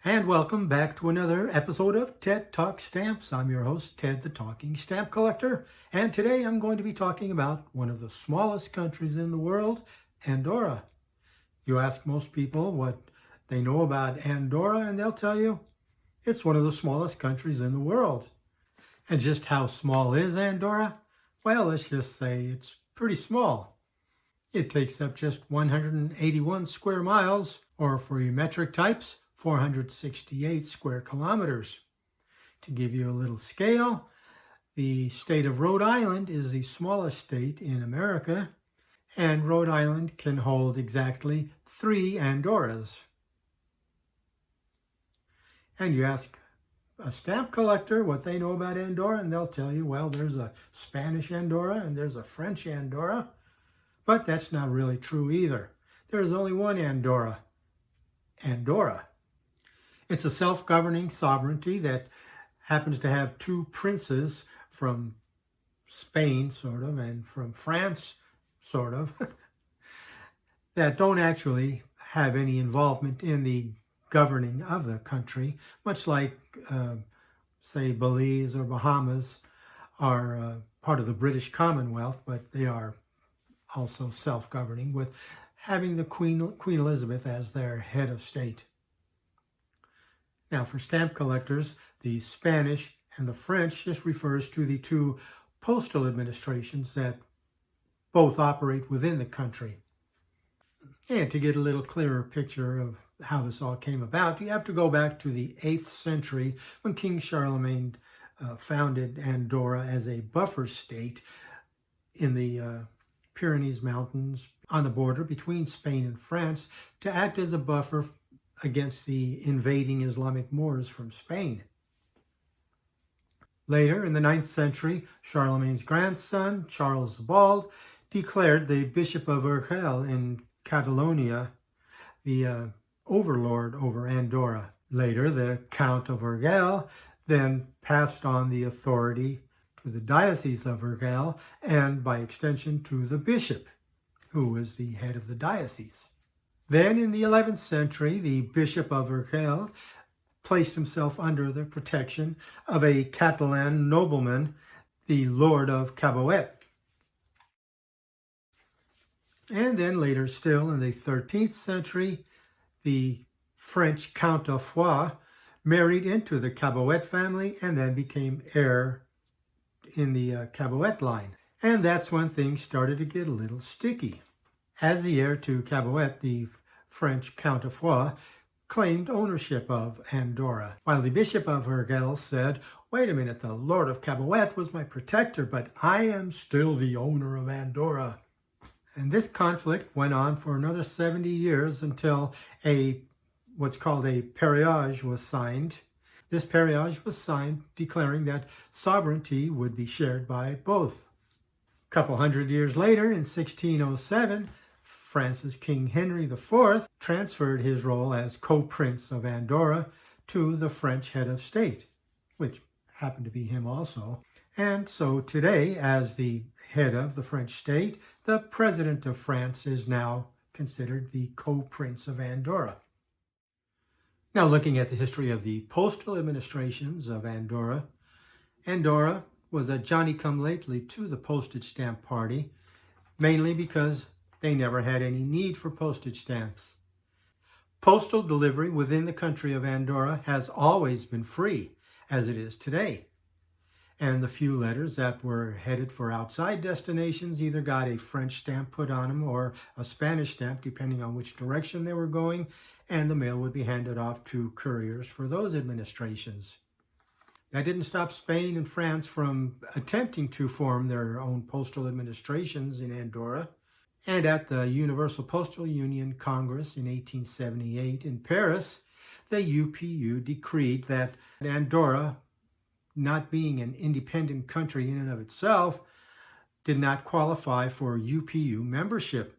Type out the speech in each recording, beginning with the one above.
And welcome back to another episode of TED Talk Stamps. I'm your host, Ted the Talking Stamp Collector, and today I'm going to be talking about one of the smallest countries in the world, Andorra. You ask most people what they know about Andorra, and they'll tell you it's one of the smallest countries in the world. And just how small is Andorra? Well, let's just say it's pretty small. It takes up just 181 square miles, or for you metric types, 468 square kilometers. To give you a little scale, the state of Rhode Island is the smallest state in America, and Rhode Island can hold exactly 3 Andorras. And you ask a stamp collector what they know about Andorra, and they'll tell you, well, there's a Spanish Andorra and there's a French Andorra, but that's not really true either. There's only one Andorra, Andorra. It's a self-governing sovereignty that happens to have 2 princes from Spain, sort of, and from France, sort of, that don't actually have any involvement in the governing of the country, much like, say, Belize or Bahamas are part of the British Commonwealth, but they are also self-governing, with having the Queen Elizabeth as their head of state. Now, for stamp collectors, the Spanish and the French just refers to the 2 postal administrations that both operate within the country. And to get a little clearer picture of how this all came about, you have to go back to the 8th century when King Charlemagne founded Andorra as a buffer state in the Pyrenees Mountains on the border between Spain and France to act as a buffer against the invading Islamic Moors from Spain. Later, in the 9th century, Charlemagne's grandson, Charles the Bald, declared the Bishop of Urgell in Catalonia the overlord over Andorra. Later, the Count of Urgell then passed on the authority to the Diocese of Urgell and, by extension, to the bishop, who was the head of the diocese. Then, in the 11th century, the Bishop of Urgell placed himself under the protection of a Catalan nobleman, the Lord of Caboet. And then later still, in the 13th century, the French Count of Foix married into the Caboet family and then became heir in the Caboet line. And that's when things started to get a little sticky. As the heir to Caboet, the French Count of Foix claimed ownership of Andorra, while the Bishop of Urgell said, wait a minute, the Lord of Caboet was my protector, but I am still the owner of Andorra. And this conflict went on for another 70 years until what's called a peerage was signed. This peerage was signed declaring that sovereignty would be shared by both. A couple hundred years later, in 1607, France's King Henry IV transferred his role as co-prince of Andorra to the French head of state, which happened to be him also. And so today, as the head of the French state, the President of France is now considered the co-prince of Andorra. Now, looking at the history of the postal administrations of Andorra, Andorra was a Johnny-come-lately to the postage stamp party, mainly because they never had any need for postage stamps. Postal delivery within the country of Andorra has always been free, as it is today. And the few letters that were headed for outside destinations either got a French stamp put on them or a Spanish stamp, depending on which direction they were going, and the mail would be handed off to couriers for those administrations. That didn't stop Spain and France from attempting to form their own postal administrations in Andorra. And at the Universal Postal Union Congress in 1878 in Paris, the UPU decreed that Andorra, not being an independent country in and of itself, did not qualify for UPU membership.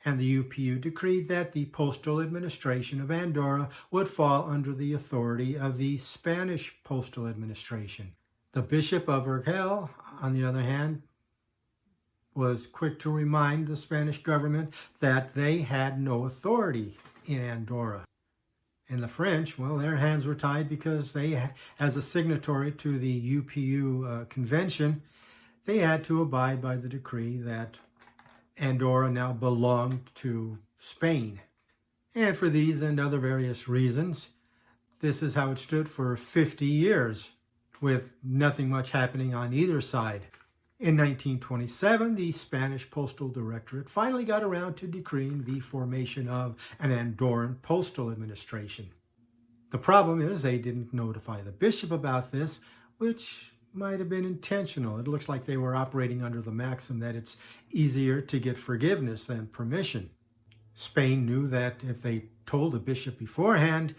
And the UPU decreed that the postal administration of Andorra would fall under the authority of the Spanish postal administration. The Bishop of Urgell, on the other hand, was quick to remind the Spanish government that they had no authority in Andorra. And the French, well, their hands were tied because they, as a signatory to the UPU convention, they had to abide by the decree that Andorra now belonged to Spain. And for these and other various reasons, this is how it stood for 50 years, with nothing much happening on either side. In 1927, the Spanish Postal Directorate finally got around to decreeing the formation of an Andorran postal administration. The problem is they didn't notify the bishop about this, which might have been intentional. It looks like they were operating under the maxim that it's easier to get forgiveness than permission. Spain knew that if they told the bishop beforehand,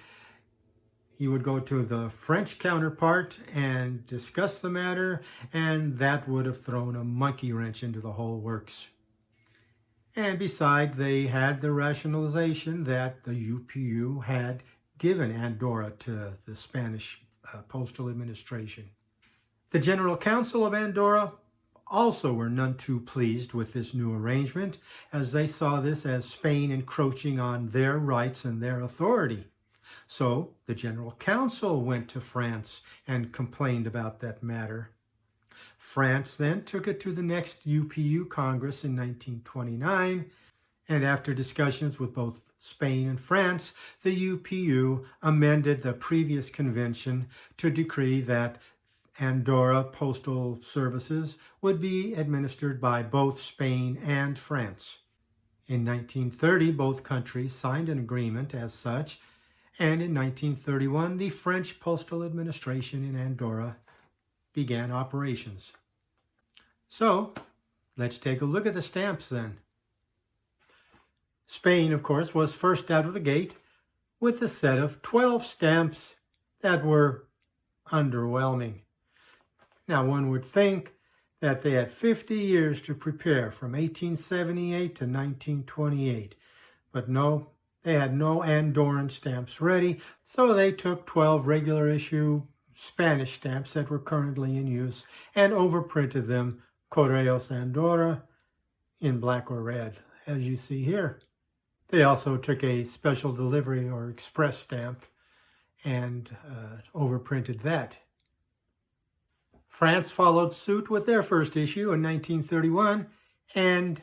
he would go to the French counterpart and discuss the matter, and that would have thrown a monkey wrench into the whole works. And besides, they had the rationalization that the UPU had given Andorra to the Spanish Postal Administration. The General Council of Andorra also were none too pleased with this new arrangement, as they saw this as Spain encroaching on their rights and their authority. So the General Council went to France and complained about that matter. France then took it to the next UPU Congress in 1929, and after discussions with both Spain and France, the UPU amended the previous convention to decree that Andorra postal services would be administered by both Spain and France. In 1930, both countries signed an agreement as such, and in 1931, the French Postal Administration in Andorra began operations. So, let's take a look at the stamps then. Spain, of course, was first out of the gate with a set of 12 stamps that were underwhelming. Now, one would think that they had 50 years to prepare from 1878 to 1928, but no, they had no Andorran stamps ready, so they took 12 regular issue Spanish stamps that were currently in use and overprinted them Correos Andorra in black or red, as you see here. They also took a special delivery or express stamp and overprinted that. France followed suit with their first issue in 1931, and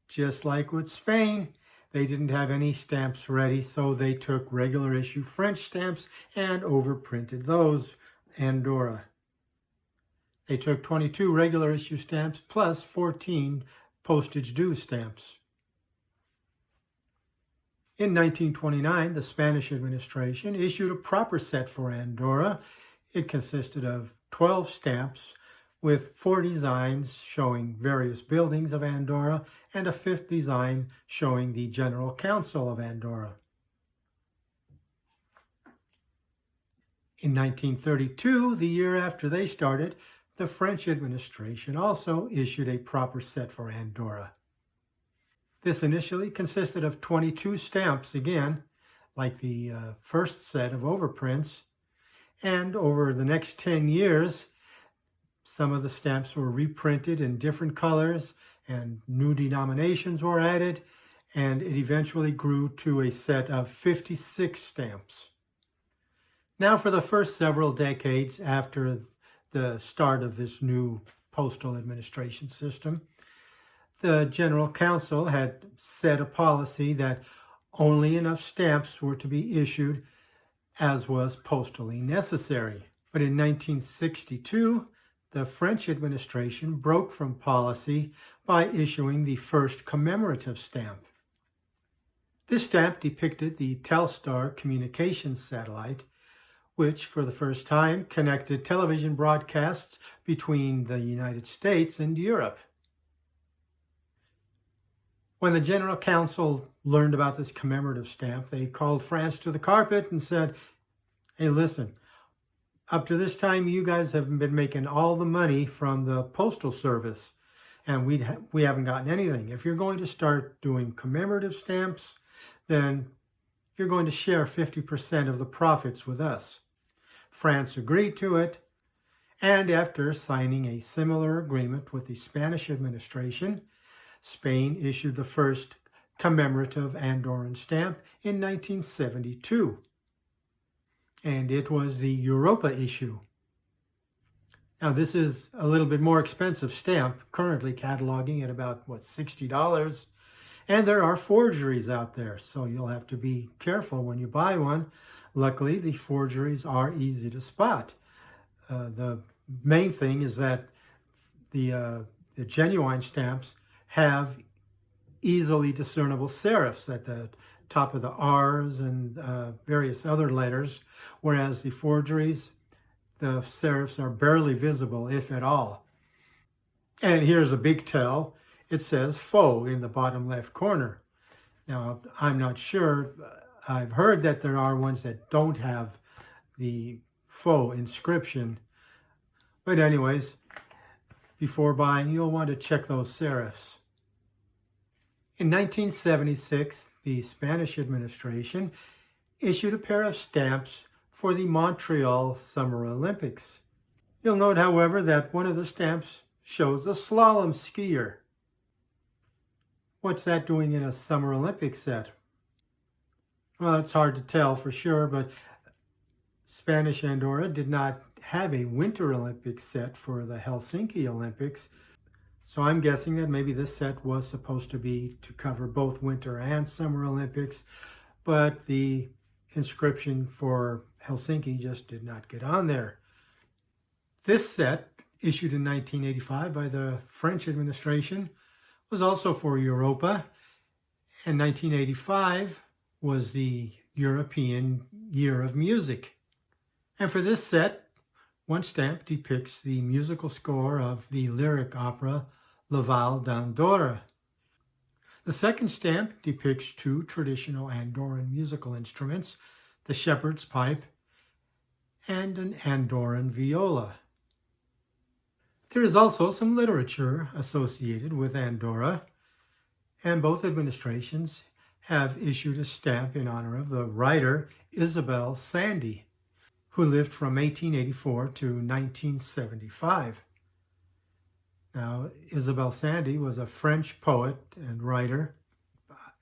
just like with Spain, they didn't have any stamps ready, so they took regular issue French stamps and overprinted those, Andorra. They took 22 regular issue stamps plus 14 postage due stamps. In 1929, the Spanish administration issued a proper set for Andorra. It consisted of 12 stamps with 4 designs showing various buildings of Andorra and a 5th design showing the General Council of Andorra. In 1932, the year after they started, the French administration also issued a proper set for Andorra. This initially consisted of 22 stamps again, like the first set of overprints, and over the next 10 years, some of the stamps were reprinted in different colors and new denominations were added, and it eventually grew to a set of 56 stamps. Now, for the first several decades after the start of this new postal administration system, the General Council had set a policy that only enough stamps were to be issued as was postally necessary. But in 1962, the French administration broke from policy by issuing the first commemorative stamp. This stamp depicted the Telstar communications satellite, which for the first time connected television broadcasts between the United States and Europe. When the General Council learned about this commemorative stamp, they called France to the carpet and said, "Hey, listen, up to this time, you guys have been making all the money from the postal service, and we haven't gotten anything. If you're going to start doing commemorative stamps, then you're going to share 50% of the profits with us." France agreed to it, and after signing a similar agreement with the Spanish administration, Spain issued the first commemorative Andorran stamp in 1972. and it was the Europa issue. Now, this is a little bit more expensive stamp, currently cataloging at about, $60. And there are forgeries out there, so you'll have to be careful when you buy one. Luckily, the forgeries are easy to spot. The main thing is that the genuine stamps have easily discernible serifs at the top of the R's and various other letters, whereas the forgeries, the serifs are barely visible, if at all. And here's a big tell. It says faux in the bottom left corner. Now, I'm not sure. I've heard that there are ones that don't have the faux inscription. But anyways, before buying, you'll want to check those serifs. In 1976, the Spanish administration issued a pair of stamps for the Montreal Summer Olympics. You'll note, however, that one of the stamps shows a slalom skier. What's that doing in a Summer Olympics set? Well, it's hard to tell for sure, but Spanish Andorra did not have a Winter Olympics set for the Helsinki Olympics. So I'm guessing that maybe this set was supposed to be to cover both Winter and Summer Olympics, but the inscription for Helsinki just did not get on there. This set, issued in 1985 by the French administration, was also for Europa, and 1985 was the European Year of Music. And for this set, one stamp depicts the musical score of the lyric opera La Val d'Andorra. The second stamp depicts two traditional Andorran musical instruments, the shepherd's pipe and an Andorran viola. There is also some literature associated with Andorra, and both administrations have issued a stamp in honor of the writer Isabel Sandy, who lived from 1884 to 1975. Now, Isabel Sandy was a French poet and writer,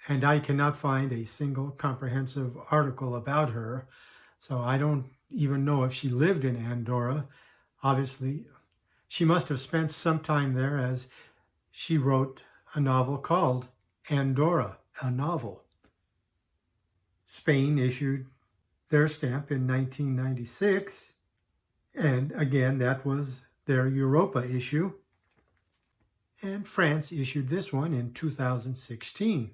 and I cannot find a single comprehensive article about her, so I don't even know if she lived in Andorra. Obviously, she must have spent some time there, as she wrote a novel called Andorra, a novel. Spain issued their stamp in 1996, and again, that was their Europa issue. And France issued this one in 2016.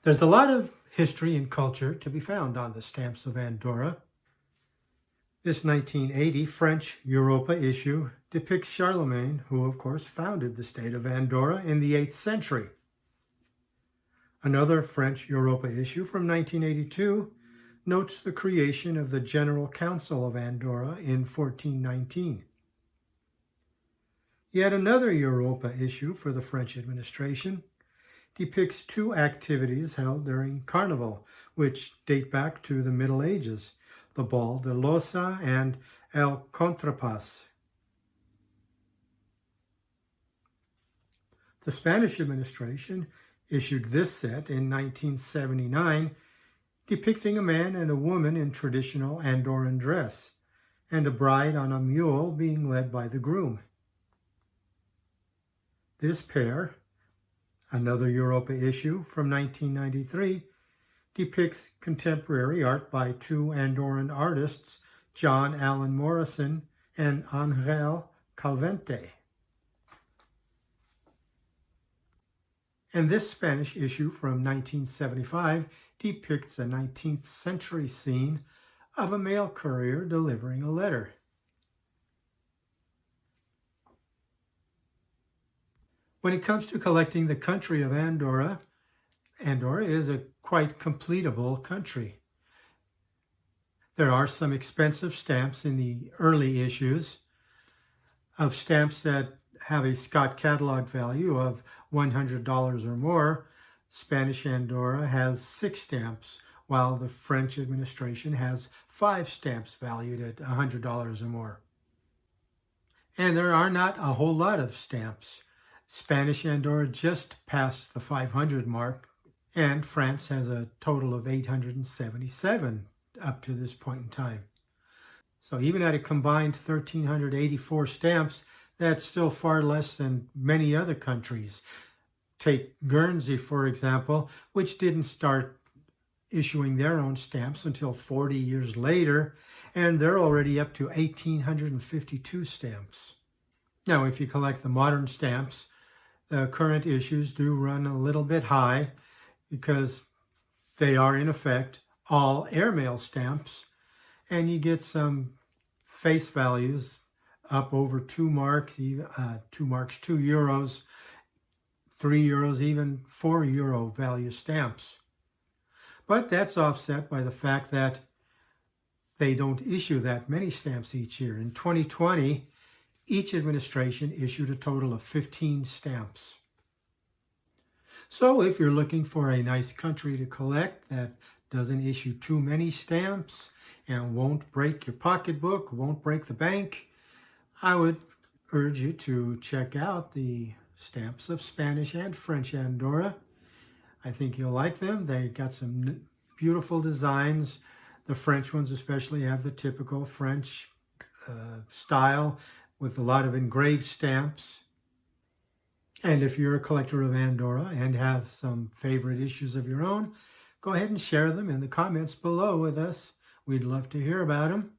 There's a lot of history and culture to be found on the stamps of Andorra. This 1980 French Europa issue depicts Charlemagne, who of course founded the state of Andorra in the 8th century. Another French Europa issue from 1982 notes the creation of the General Council of Andorra in 1419. Yet another Europa issue for the French administration depicts two activities held during Carnival, which date back to the Middle Ages, the Ball de Losa and El Contrapas. The Spanish administration issued this set in 1979, depicting a man and a woman in traditional Andorran dress, and a bride on a mule being led by the groom. This pair, another Europa issue from 1993, depicts contemporary art by two Andorran artists, John Allen Morrison and Angel Calvente. And this Spanish issue from 1975 depicts a 19th century scene of a mail courier delivering a letter. When it comes to collecting the country of Andorra, Andorra is a quite completable country. There are some expensive stamps in the early issues of stamps that have a Scott catalog value of $100 or more. Spanish Andorra has 6 stamps, while the French administration has 5 stamps valued at $100 or more. And there are not a whole lot of stamps. Spanish Andorra just passed the 500 mark, And France has a total of 877 up to this point in time. So even at a combined 1,384 stamps, that's still far less than many other countries. Take Guernsey, for example, which didn't start issuing their own stamps until 40 years later, and they're already up to 1,852 stamps. Now, if you collect the modern stamps, the current issues do run a little bit high because they are, in effect, all airmail stamps, and you get some face values up over 2 marks, 2 euros, 3 euros, even 4 euro value stamps. But that's offset by the fact that they don't issue that many stamps each year. In 2020, each administration issued a total of 15 stamps. So if you're looking for a nice country to collect that doesn't issue too many stamps and won't break your pocketbook, won't break the bank, I would urge you to check out the stamps of Spanish and French Andorra. I think you'll like them. They got some beautiful designs. The French ones especially have the typical French style with a lot of engraved stamps. And if you're a collector of Andorra and have some favorite issues of your own, go ahead and share them in the comments below with us. We'd love to hear about them.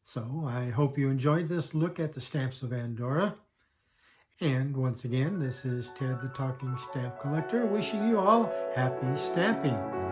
So I hope you enjoyed this look at the stamps of Andorra. And once again, this is Ted the Talking Stamp Collector, wishing you all happy stamping.